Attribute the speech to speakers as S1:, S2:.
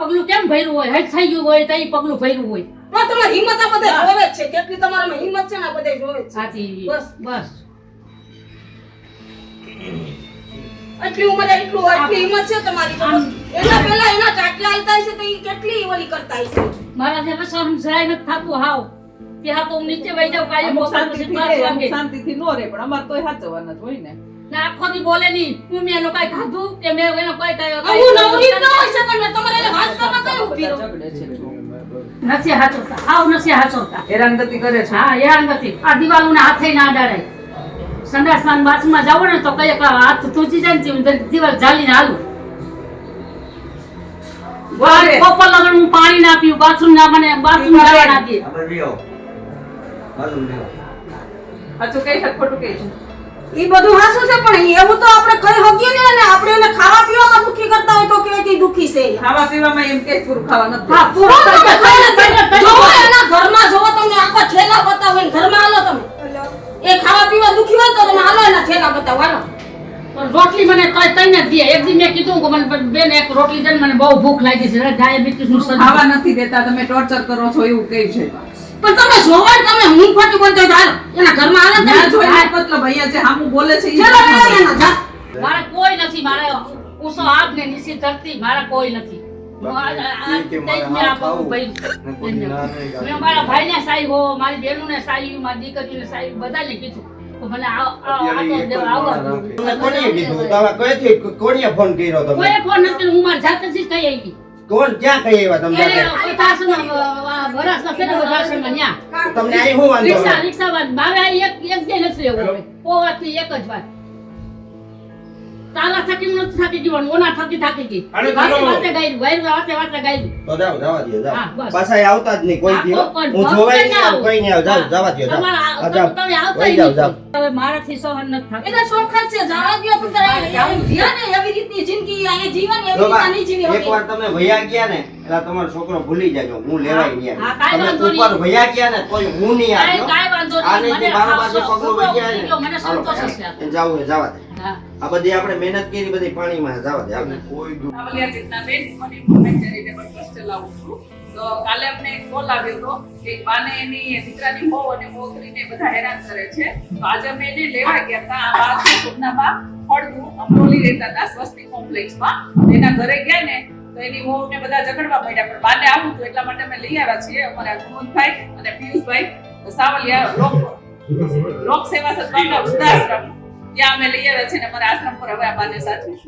S1: પગલું કેમ ભર્યું હોય હેડ થઈ ગયું હોય તઈ પગલું ભર્યું હોય
S2: તો તમારી હિંમત આ બધે જોવે જ છે કેટલી તમારામાં હિંમત છે ને આ બધે જોવે જ છે
S1: સાચી
S2: બસ
S1: બસ
S2: આટલી ઉંમરે એટલું આટલી હિંમત છે તમારી તો બસ એના પહેલા એના ટાટલા હાલતા હશે તો ઈ કેટલી ઓલી કરતા હશે
S1: મારાથી હવે સહન સહાય નથી થાતું હાવ ત્યાં તો હું નીચે વહી જાઉં કાયમ પોતા પછી 5 વાગે
S3: શાંતિથી નો રે પણ અમાર તોય સાચવવાના જ હોય ને
S1: ના આખો દી બોલે નહીં તું મેં એનો કઈ ખાધું કે મેં એનો કઈ
S2: હું નવરી ન હોય શકે ને તમારે એને વાત કરવા કઈ ઊભી રહો
S3: ઝઘડે છે
S1: નથી હાચવતા હાવ નથી હાચવતા
S3: હેરાનગતિ કરે છે
S1: હા યાર નથી આ દિવાલોને હાથે ના અડાડાય સંડાસમાં બાથરૂમમાં જાવ ને તો કઈ હાથ તૂટી જાય ને દિવાલ ઝાલીને હાલું કોપર લગન હું પાણી ના પીવું બાથરૂમ ના બને બાથરૂમ જવા ના દે
S3: સાચું કઈ છે ખોટું કઈ છે
S2: ઈ બધું હાસું છે પણ એવું તો આપણે કઈ હકીએ ને અને આપણે એને ખાવા પીવામાં દુખી કરતા હોય તો કે દુખી છે
S3: ખાવા પીવામાં એમ કે પૂરું ખાવા નથી
S1: હા પૂરો
S2: જોવો એના ઘરમાં જોવો તમને આખા ઠેલા બતાવો ને ઘરમાં હાલો તમે એ ખાવા પીવા દુખી હોય તો તમે હાલો એના ઠેલા બતાવો હાલો
S1: રોટલી મને કઈ તઈ ન દે એક દી મેં કીધું કે મને બેન એક રોટલી દે મને બહુ ભૂખ લાગી છે ડાયાબિટીસ નું
S3: ખાવા નથી દેતા તમે ટોર્ચર કરો છો એવું કઈ છે
S2: પણ તમે જોવો ને તમે હું ખોટી બોલતો હોય તો હાલો એના ઘરમાં હાલો
S3: ના
S2: તમે
S3: જોઈને મતલબ અહીંયા જે હામું બોલે છે ઈ
S2: ચલો એના જા
S1: મારે કોઈ નથી મારે ઊંચો આગ ને નીચી ધરતી મારા કોઈ નથી મારા ભાઈ ને સાઈ હો મારી બેનો ને સાઈ મારી દીકરી ને સાઈ બધાને કીધું તો મને
S4: કોણીએ ફોન કર્યો તમે
S1: કોઈ ફોન નથી હું મારા જાતે જ કઈ આવી
S4: કોણ ક્યાં કહી આવ્યા તમને
S1: તમને
S4: તમને અહીં હું વાંધો
S1: રિક્ષા રિક્ષા વાત મારે એક દે નથી રહેવું હવે પોવાથી એક જ વાત તારા થકી નથી થાકી જીવન ઓના થકી થાકી ગઈ
S4: અને
S1: વાતે ગાઈ વાતે ગાઈ
S4: તો જાવ જવા દો
S1: હા,
S4: જાવ
S1: બસ.
S4: પાછા આવતા જ નહીં કોઈ
S1: હા,
S4: દિવસ
S1: પણ
S4: હું જોવાય નહીં
S1: ભક્ત
S4: કોઈ નહીં આવ જાવ જવા દો જાવ
S1: તમે આવતા
S4: વહી જાવ જાવ
S1: હવે મારાથી સહન નથી થતું
S2: એને શોખ જ છે જવા દ્યો તો તારે જીયા ને એવી રીતની જિંદગી આ જીવન એવી રીતના નહીં જીવી શકે
S4: એકવાર તમે ભૈયા ગયા ને એટલે તમારો છોકરો ભૂલી જાજો હું લેવાય નહીં
S1: હા, કાંઈ
S4: તમે
S1: વાંધો
S4: ઉપર
S1: નહીં.
S4: ભૈયા ગયા ને તોય હું નહીં આવ્યો
S1: કાંઈ વાંધો નહીં.
S4: આને જે
S1: મને
S4: મારો
S1: આ
S4: પાસે પગલો
S1: છોકરો
S4: વહી ગયા
S1: ભૂલી ગયો, મને
S4: ને હાલો
S1: સંતોષ છે.
S4: એ જાવું એ જવા દે
S1: હા
S4: આ બધી આપણે મહેનત કરી બધી પાણીમાં જવા દે આપણે
S3: સાવલિયા ચેતનાબેન મને ઇન્ફોર્મેશન ચેરિટેબલ ટ્રસ્ટ ચલાવું છું તો કાલે અમને એક કોલ આવ્યો હતો કે બાને એની દીકરાની બહુ અને મોકરીને બધા હેરાન કરે છે તો આજે અમે એને લેવા ગયા હતા આ બા છે સુગનાબા ફળદુ અમરોલી રહેતા હતા સ્વસ્તિ કોમ્પ્લેક્સમાં એના ઘરે ગયા ને તો એની વહુને બધા ઝઘડવા માંડ્યા પણ બાને આવું હતું એટલા માટે અમે લઈ આવ્યા છીએ અમારા ગુણભાઈ અને પિયુષભાઈ સાવલિયા લોક સેવા સદભાવના વૃદ્ધાશ્રમ ત્યાં અમે લઈ આવ્યા છીએ ને અમારા આશ્રમ પર હવે આ બાને સાચવીશું